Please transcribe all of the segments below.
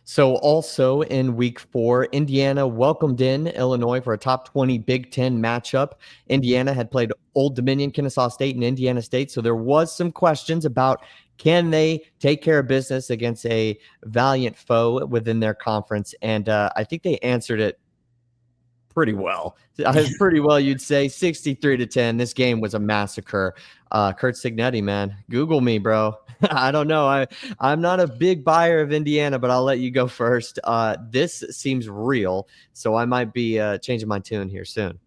So also in week 4, Indiana welcomed in Illinois for a top 20 Big Ten matchup. Indiana had played Old Dominion, Kennesaw State, and Indiana State. So there was some questions about can they take care of business against a valiant foe within their conference. And I think they answered it pretty well. Pretty well, you'd say 63-10. This game was a massacre. Kurt Signetti, man, Google me, bro. I don't know. I'm not a big buyer of Indiana, but I'll let you go first. This seems real, so I might be changing my tune here soon.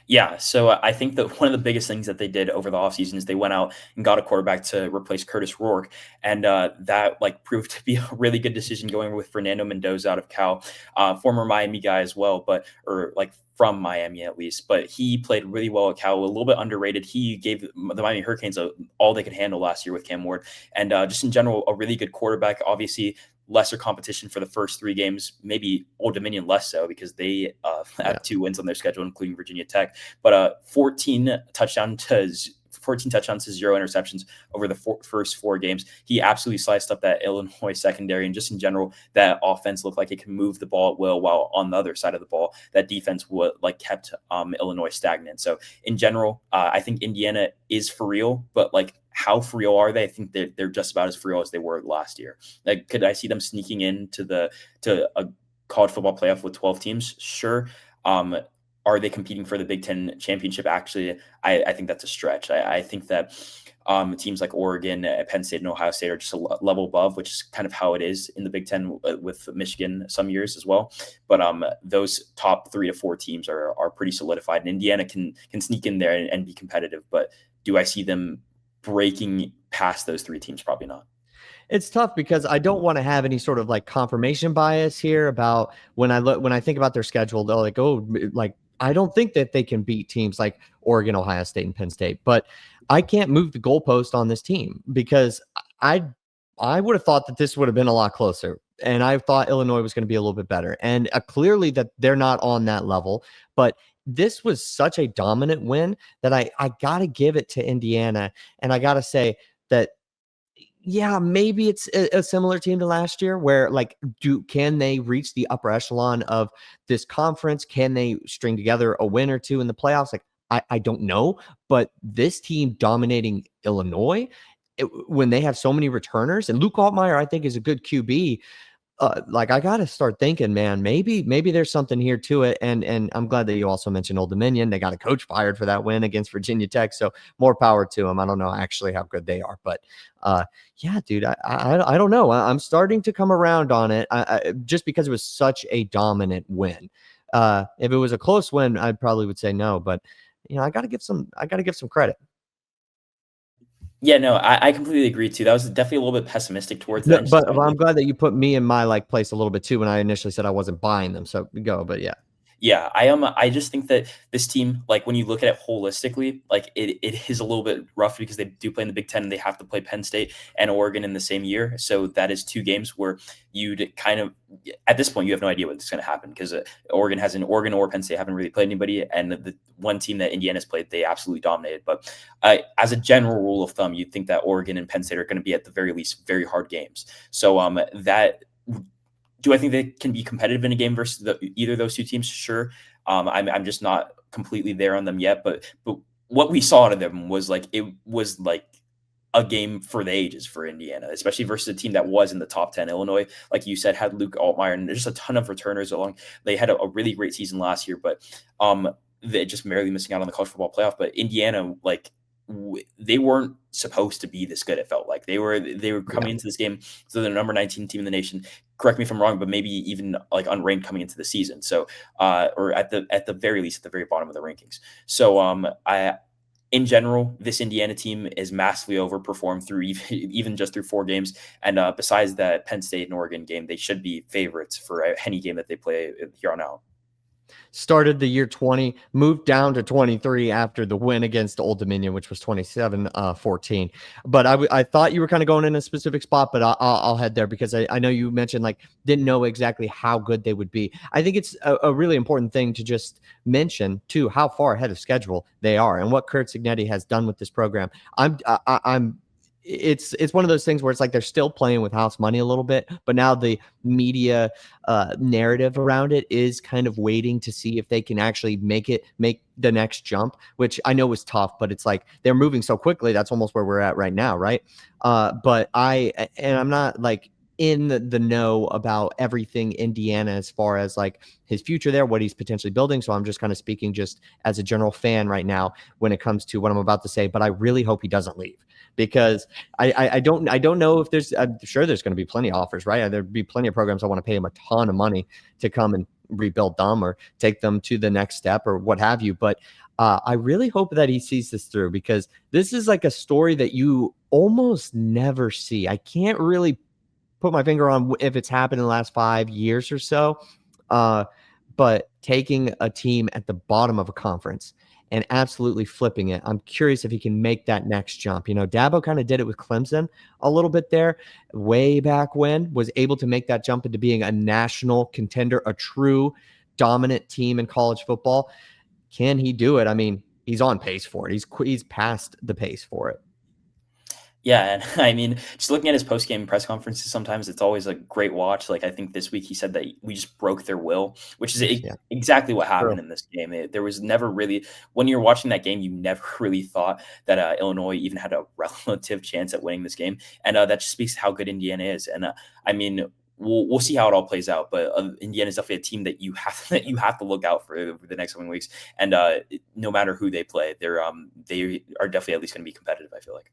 Yeah, so I think that one of the biggest things that they did over the offseason is they went out and got a quarterback to replace Curtis Rourke, and that proved to be a really good decision going with Fernando Mendoza out of Cal, former Miami guy as well, or from Miami at least. But he played really well at Cal, a little bit underrated. He gave the Miami Hurricanes all they could handle last year with Cam Ward, and just in general, a really good quarterback. Obviously, lesser competition for the first 3 games, maybe Old Dominion less so because they have 2 wins on their schedule, including Virginia Tech. But 14 touchdowns to 0 interceptions over the first 4 games. He absolutely sliced up that Illinois secondary, and just in general, that offense looked like it can move the ball at will, while on the other side of the ball, that defense would kept Illinois stagnant. So in general, I think Indiana is for real, but how for real are they? I think they're just about as for real as they were last year. Could I see them sneaking into a college football playoff with 12 teams? Sure. Are they competing for the Big Ten championship? Actually, I think that's a stretch. I think that teams like Oregon, Penn State, and Ohio State are just a level above, which is kind of how it is in the Big Ten with Michigan some years as well. But those top 3 to 4 teams are pretty solidified, and Indiana can sneak in there and be competitive. But do I see them breaking past those 3 teams? Probably not. It's tough because I don't want to have any sort of confirmation bias here about when I think about their schedule. They're I don't think that they can beat teams like Oregon, Ohio State, and Penn State, but I can't move the goalpost on this team because I would have thought that this would have been a lot closer. And I thought Illinois was going to be a little bit better. And clearly that they're not on that level. But this was such a dominant win that I got to give it to Indiana. And I got to say that, yeah, maybe it's a similar team to last year where can they reach the upper echelon of this conference? Can they string together a win or 2 in the playoffs? I don't know, but this team dominating Illinois when they have so many returners, and Luke Altmaier, I think, is a good QB. I got to start thinking, man, maybe there's something here to it. And I'm glad that you also mentioned Old Dominion. They got a coach fired for that win against Virginia Tech. So more power to them. I don't know actually how good they are, but yeah, dude, I don't know. I'm starting to come around on it just because it was such a dominant win. If it was a close win, I probably would say no, but I got to give some credit. Yeah, no, I completely agree too. That was definitely a little bit pessimistic towards the No, end. but I'm glad that you put me in my place a little bit too when I initially said I wasn't buying them. So go, but yeah. Yeah, I am. I just think that this team, when you look at it holistically, it is a little bit rough because they do play in the Big Ten and they have to play Penn State and Oregon in the same year. So that is 2 games where you'd kind of, at this point, you have no idea what's going to happen because Oregon or Penn State haven't really played anybody, and the one team that Indiana's played, they absolutely dominated. But as a general rule of thumb, you'd think that Oregon and Penn State are going to be at the very least very hard games. So that. Do I think they can be competitive in a game versus either of those 2 teams? Sure. I'm just not completely there on them yet. But what we saw out of them was a game for the ages for Indiana, especially versus a team that was in the top 10. Illinois, like you said, had Luke Altmaier, and there's just a ton of returners along. They had a really great season last year, but they're just barely missing out on the college football playoff. But Indiana, they weren't supposed to be this good. It felt like they were coming into this game, so they're the number 19 team in the nation. Correct me if I'm wrong, but maybe even unranked coming into the season. So, or at the very least, at the very bottom of the rankings. So, in general, this Indiana team is massively overperformed through even just through 4 games. And besides that Penn State and Oregon game, they should be favorites for any game that they play here on out. Started the year 20, moved down to 23 after the win against Old Dominion, which was 27-14. But I thought you were kind of going in a specific spot, but I'll head there because I know you mentioned didn't know exactly how good they would be. I think it's a really important thing to just mention too how far ahead of schedule they are and what Kurt Signetti has done with this program. I'm it's one of those things where it's like they're still playing with house money a little bit, but now the media narrative around it is kind of waiting to see if they can actually make the next jump, which I know is tough, but it's like they're moving so quickly. That's almost where we're at right now, right? But I'm not like in the know about everything Indiana as far as like his future there, what he's potentially building. So I'm just kind of speaking just as a general fan right now when it comes to what I'm about to say. But I really hope he doesn't leave, because I don't know if I'm sure there's going to be plenty of offers, right? There'd be plenty of programs I want to pay him a ton of money to come and rebuild them or take them to the next step or what have you. But I really hope that he sees this through, because this is like a story that you almost never see. I can't really put my finger on if it's happened in the last 5 years or so. But taking a team at the bottom of a conference and absolutely flipping it. I'm curious if he can make that next jump. Dabo kind of did it with Clemson a little bit there way back when, was able to make that jump into being a national contender, a true dominant team in college football. Can he do it? I mean, he's on pace for it. He's past the pace for it. Yeah, and I mean, just looking at his post-game press conferences, sometimes it's always a great watch. Like I think this week he said that we just broke their will, which is Yeah, exactly what happened true. in this game. There was never really, when you're watching that game, you never really thought that Illinois even had a relative chance at winning this game, and that just speaks to how good Indiana is. And I mean, we'll see how it all plays out. But Indiana is definitely a team that you have to look out for over the next coming weeks. And no matter who they play, they are definitely at least going to be competitive, I feel like.